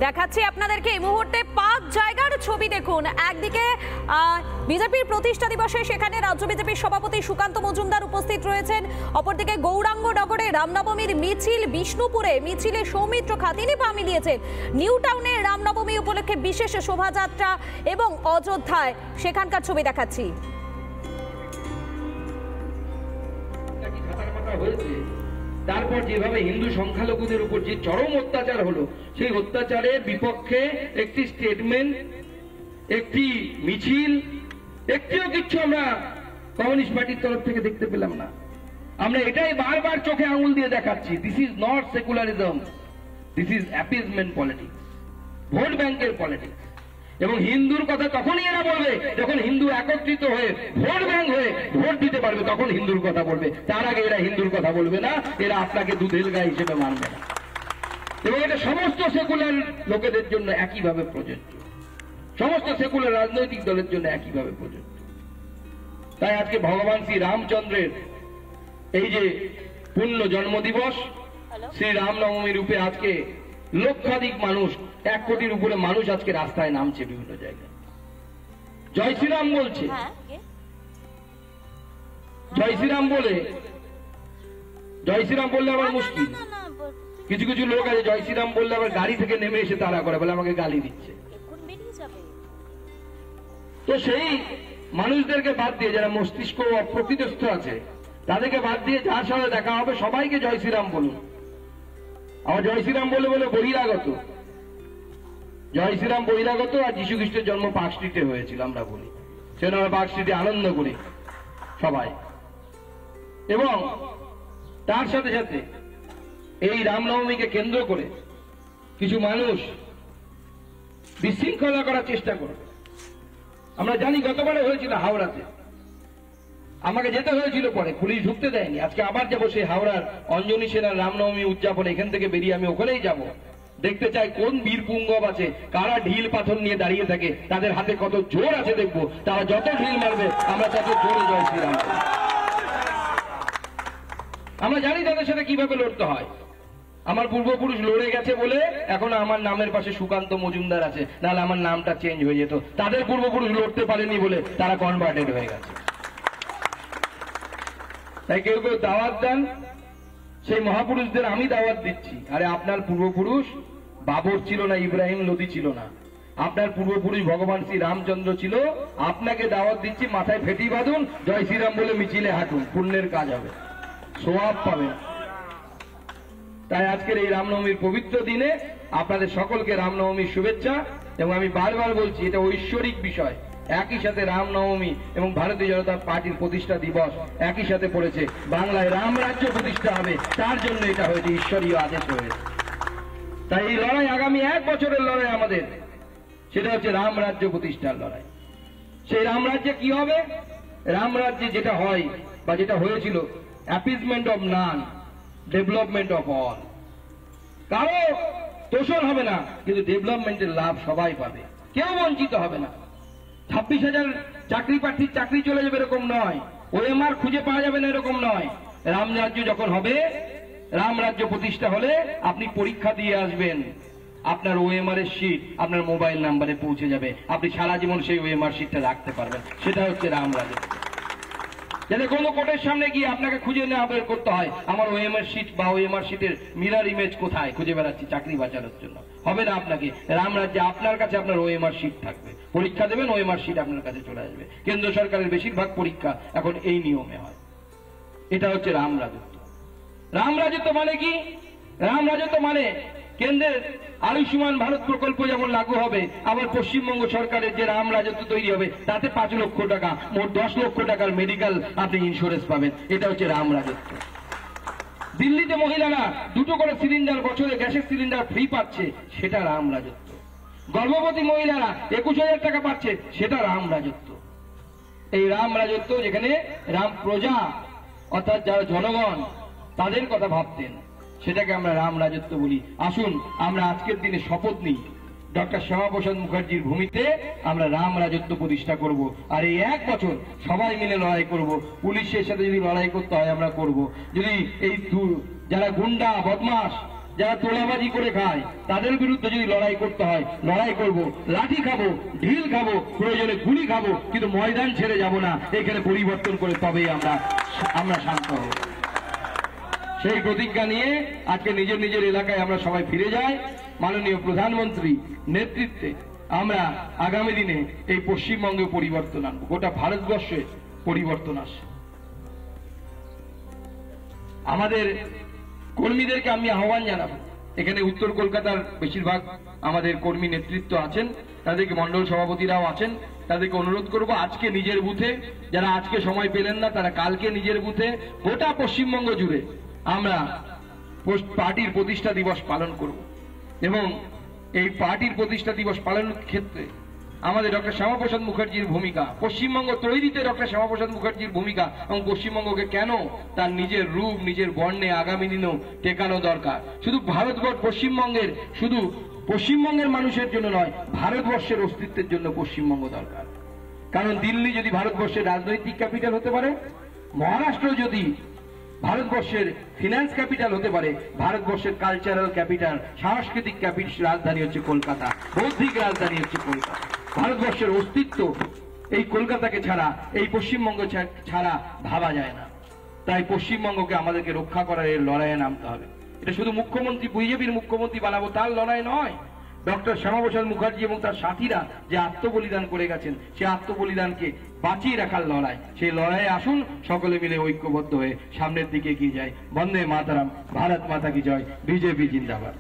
দেখাচ্ছি আপনাদেরকে এই মুহূর্তে 5 জায়গার ছবি দেখুন। একদিকে বিজেপির প্রতিষ্ঠা দিবসে সেখানে রাজ্য বিজেপির সভাপতি সুকান্ত মজুমদার উপস্থিত রয়েছেন। অপরদিকে গৌরাঙ্গনগরে রামনবমীর মিছিল, বিষ্ণুপুরে মিছিলে সৌমিত্র খা তিনি পা মিলিয়েছেন। নিউ টাউনে রামনবমী উপলক্ষে বিশেষ শোভাযাত্রা এবং অযোধ্যায় সেখানকার ছবি দেখাচ্ছি। তারপর যেভাবে হিন্দু সংখ্যালঘুদের উপর যে চরম অত্যাচার হলো, সেই অত্যাচারের বিপক্ষে একটি স্টেটমেন্ট, একটি মিছিল, একটিও কিছু আমরা কমিউনিস্ট পার্টির তরফ থেকে দেখতে পেলাম না। আমরা এটাই বারবার চোখে আঙুল দিয়ে দেখাচ্ছি, this is not secularism, this is appeasement politics, vote ব্যাংকের পলিটিক্স। এবং হিন্দুর কথা তখনই এরা বলবে যখন হিন্দু একত্রিত হয়ে ভোট ব্যাংক হয়ে ভোট দিতে পারবে, তখন হিন্দুর কথা বলবে। তার আগে এরা হিন্দুর কথা বলবে না, এরা আপনাকে দুধের গায়ে হিসেবে মানবে না। এবং এটা সমস্ত সেকুলার লোকেদের জন্য একইভাবে প্রযোজ্য, সমস্ত সেকুলার রাজনৈতিক দলের জন্য একইভাবে প্রযোজ্য। তাই আজকে ভগবান শ্রী রামচন্দ্রের এই যে পূর্ণ জন্মদিবস, শ্রী রামনবমী রূপে আজকে লক্ষাধিক মানুষ, 1 কোটির উপরে মানুষ আজকে রাস্তায় নামছে বিভিন্ন জায়গায়, জয় শ্রীরাম বলছে। জয় শ্রীরাম বলে, জয় শ্রীরাম বললে আবার মুশকিল। কিছু কিছু লোক আছে জয় শ্রীরাম বললে আবার গাড়ি থেকে নেমে এসে তারা করে, বলে আমাকে গালি দিচ্ছে। তো সেই মানুষদেরকে বাদ দিয়ে, যারা মস্তিষ্ক অপ্রকৃতস্থ আছে তাদেরকে বাদ দিয়ে যার সাথে দেখা হবে সবাইকে জয় শ্রীরাম বলুন। আমার জয় শ্রীরাম বলে বলে বহিরাগত, জয় শ্রীরাম বহিরাগত। আর যীশু খ্রিস্টের জন্ম পার্ক স্ট্রিটে হয়েছিল, আমরা বলি সেটা আমরা পার্ক স্ট্রিটে আনন্দ করি সবাই। এবং তার সাথে সাথে এই রামনবমীকে কেন্দ্র করে কিছু মানুষ বিশৃঙ্খলা করার চেষ্টা করবে। আমরা জানি গতবারে হয়েছিল হাওড়াতে, আমাকে যেতে হয়েছিল, পরে পুলিশ ঢুকতে দেয়নি। আজকে আবার যাবো সেই হাওড়ার অঞ্জনী সেনার রামনবমী উদযাপন। এখান থেকে বেরিয়ে আমি ওখানেই যাব, দেখতে চাই কোন বীর পুঙ্গব আছে, কারা ঢিল পাথর নিয়ে দাঁড়িয়ে থাকে, তাদের হাতে কত জোর আছে দেখবো। তারা যত ঢিল মারবে আমরা তত জোরে জয় শ্রীরাম। আমরা জানি তাদের সাথে কিভাবে লড়তে হয়। আমার পূর্বপুরুষ লড়ে গেছে বলে এখন আমার নামের পাশে সুকান্ত মজুমদার আছে, নাহলে আমার নামটা চেঞ্জ হয়ে যেত। তাদের পূর্বপুরুষ লড়তে পারেনি বলে তারা কনভার্টেড হয়ে গেছে। তাই কেউ কেউ দাওয়াত দেন, সেই মহাপুরুষদের আমি দাওয়াত দিচ্ছি, আরে আপনার পূর্বপুরুষ বাবর ছিল না, ইব্রাহিম লোদি ছিল না, আপনার পূর্বপুরুষ ভগবান শ্রী রামচন্দ্র ছিল। আপনাকে দাওয়াত দিচ্ছি, মাথায় ফেটি বাঁধুন, জয় শ্রীরাম বলে মিছিলে হাঁটুন, পুণ্যের কাজ হবে, সোয়াব পাবেন। তাই আজকের এই রামনবমীর পবিত্র দিনে আপনাদের সকলকে রামনবমীর শুভেচ্ছা। এবং আমি বারবার বলছি, এটা ঐশ্বরিক বিষয়। একই সাথে রামনবমী এবং ভারতীয় জনতা পার্টির প্রতিষ্ঠা দিবস একই সাথে পড়েছে। বাংলায় রাম রাজ্য প্রতিষ্ঠা হবে, তার জন্য এটা হয়েছে, ঈশ্বরীয় আদেশ হয়েছে। তাই এই লড়াই আগামী 1 বছরের লড়াই আমাদের, সেটা হচ্ছে রাম রাজ্য প্রতিষ্ঠার লড়াই। সেই রাম রাজ্যে কি হবে? রাম রাজ্যে যেটা হয় বা যেটা হয়েছিল, appeasement of naan, development of all. কারো তোষণ হবে না, কিন্তু ডেভেলপমেন্টের লাভ সবাই পাবে, কেউ বঞ্চিত হবে না। 26,000 চাকরি প্রার্থীর চাকরি চলে যাবে এরকম নয়, ওএমআর খুঁজে পাওয়া যাবে না এরকম নয়। রাম রাজ্য যখন হবে, রাম রাজ্য প্রতিষ্ঠা হলে আপনি পরীক্ষা দিয়ে আসবেন, আপনার ওএমআর এর শীট আপনার মোবাইল নাম্বারে পৌঁছে যাবে, আপনি সারা জীবন সেই ওএমআর শীটটা রাখতে পারবেন। সেটা হচ্ছে রাম রাজ্য। যাতে কোনো কোর্টের সামনে গিয়ে আপনাকে খুঁজে না বের করতে হয় আমার ওএমআর শীট বা ওএমআর শীটের মিরর ইমেজ কোথায়, খুঁজে বেড়াচ্ছি চাকরি বাঁচানোর জন্য। হবে না আপনাকে। রাম রাজ্যে আপনার কাছে আপনার ওএমআর শীট থাকবে, পরীক্ষা দেবেন, ওএমআর শীট আপনার কাছে চলে আসবে। কেন্দ্র সরকারের বেশিরভাগ পরীক্ষা এখন এই নিয়মে হয়। এটা হচ্ছে রাম রাজত্ব। রাম রাজত্ব মানে কি? রাম রাজত্ব মানে কেন্দ্রের আয়ুষ্মান ভারত প্রকল্প যেমন লাগু হবে, আবার পশ্চিমবঙ্গ সরকারের যে রাম রাজত্ব তৈরি হবে, তাতে 5 লক্ষ টাকা, মোট 10 লক্ষ টাকার মেডিকেল আপনি ইন্স্যুরেন্স পাবেন। এটা হচ্ছে রাম রাজত্ব। দিল্লিতে মহিলারা 2টো করে সিলিন্ডার, বছরে গ্যাসের সিলিন্ডার ফ্রি পাচ্ছে, সেটা রাম রাজত্ব। গর্ভবতী মহিলারা 21,000 টাকা পাচ্ছে, সেটা রাম রাজত্ব। এই রাম রাজত্ব, যেখানে রাম প্রজা অর্থাৎ যারা জনগণ তাদের কথা ভাবতেন, সেটাকে আমরা রাম রাজত্ব বলি। আসুন আমরা আজকের দিনে শপথ নিই, ডক্টর শ্যামাপ্রসাদ মুখার্জির ভূমিতে আমরা রাম রাজত্ব প্রতিষ্ঠা করব। আর এই 1 বছর সবাই মিলে লড়াই করব। পুলিশের সাথে যদি লড়াই করতে হয় আমরা করব। যদি এই যারা গুন্ডা বদমাশ যারা তোলাবাজি করে খায় তাদের বিরুদ্ধে যদি লড়াই করতে হয় লড়াই করব, লাঠি খাবো, ঢিল খাবো, প্রয়োজনে গুলি খাবো, কিন্তু ময়দান ছেড়ে যাব না। এখানে পরিবর্তন করে তবেই আমরা শান্ত হব। সেই প্রতিজ্ঞা নিয়ে আজকে নিজের নিজের এলাকায় আমরা সবাই ফিরে যাই। মাননীয় প্রধানমন্ত্রী নেতৃত্বে আমরা আগামী দিনে এই পশ্চিমবঙ্গে পরিবর্তন আনবো, গোটা ভারতবর্ষে পরিবর্তন আসে। আমাদের কর্মীদেরকে আমি আহ্বান জানাবো, এখানে উত্তর কলকাতার বেশিরভাগ আমাদের কর্মী নেতৃত্ব আছেন, তাদেরকে মন্ডল সভাপতিরাও আছেন, তাদেরকে অনুরোধ করব আজকে নিজের বুথে, যারা আজকে সময় পেলেন না তারা কালকে নিজের বুথে গোটা পশ্চিমবঙ্গ জুড়ে আমরা পার্টির প্রতিষ্ঠা দিবস পালন করব। এবং এই পার্টির প্রতিষ্ঠা দিবস পালনের ক্ষেত্রে আমাদের ডক্টর শ্যামাপ্রসাদ মুখার্জির ভূমিকা, পশ্চিমবঙ্গ তৈরিতে ডক্টর শ্যামাপ্রসাদ মুখার্জির ভূমিকা এবং পশ্চিমবঙ্গকে কেন তার নিজের রূপ নিজের বর্ণে আগামী দিনেও টেকানো দরকার। শুধু পশ্চিমবঙ্গের মানুষের জন্য নয়, ভারতবর্ষের অস্তিত্বের জন্য পশ্চিমবঙ্গ দরকার। কারণ দিল্লি যদি ভারতবর্ষের রাজনৈতিক ক্যাপিটাল হতে পারে, মহারাষ্ট্র যদি ভারতবর্ষের ফিনান্স ক্যাপিটাল হতে পারে, ভারতবর্ষের কালচারাল ক্যাপিটাল, সাংস্কৃতিক রাজধানী হচ্ছে কলকাতা, বৌদ্ধিক রাজধানী হচ্ছে কলকাতা। ভারতবর্ষের অস্তিত্ব এই কলকাতাকে ছাড়া, এই পশ্চিমবঙ্গ ছাড়া ভাবা যায় না। তাই পশ্চিমবঙ্গকে আমাদেরকে রক্ষা করার এর লড়াইয়ে নামতে হবে। এটা শুধু মুখ্যমন্ত্রী, বিজেপির মুখ্যমন্ত্রী বানাবো তার লড়াই নয়। ডক্টর শ্যামাপ্রসাদ মুখার্জি এবং তার সাথীরা যে আত্মবলিদান করে গেছেন, সেই আত্মবলিদানকে বাঁচিয়ে রাখার লড়াই। সেই লড়াইয়ে আসুন সকলে মিলে ঐক্যবদ্ধ হয়ে সামনের দিকে এগিয়ে যায়। বন্দে মাতরম, ভারত মাতা কি জয়, বিজেপি জিন্দাবাদ।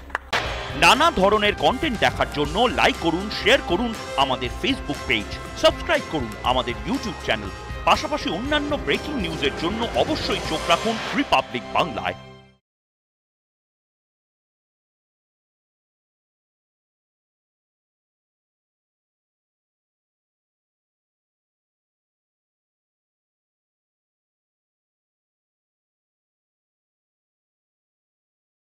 নানা ধরনের কন্টেন্ট দেখার জন্য লাইক করুন, শেয়ার করুন আমাদের ফেসবুক পেজ, সাবস্ক্রাইব করুন আমাদের ইউটিউব চ্যানেল। পাশাপাশি অন্যান্য ব্রেকিং নিউজের জন্য অবশ্যই চোখ রাখুন রিপাবলিক বাংলায়।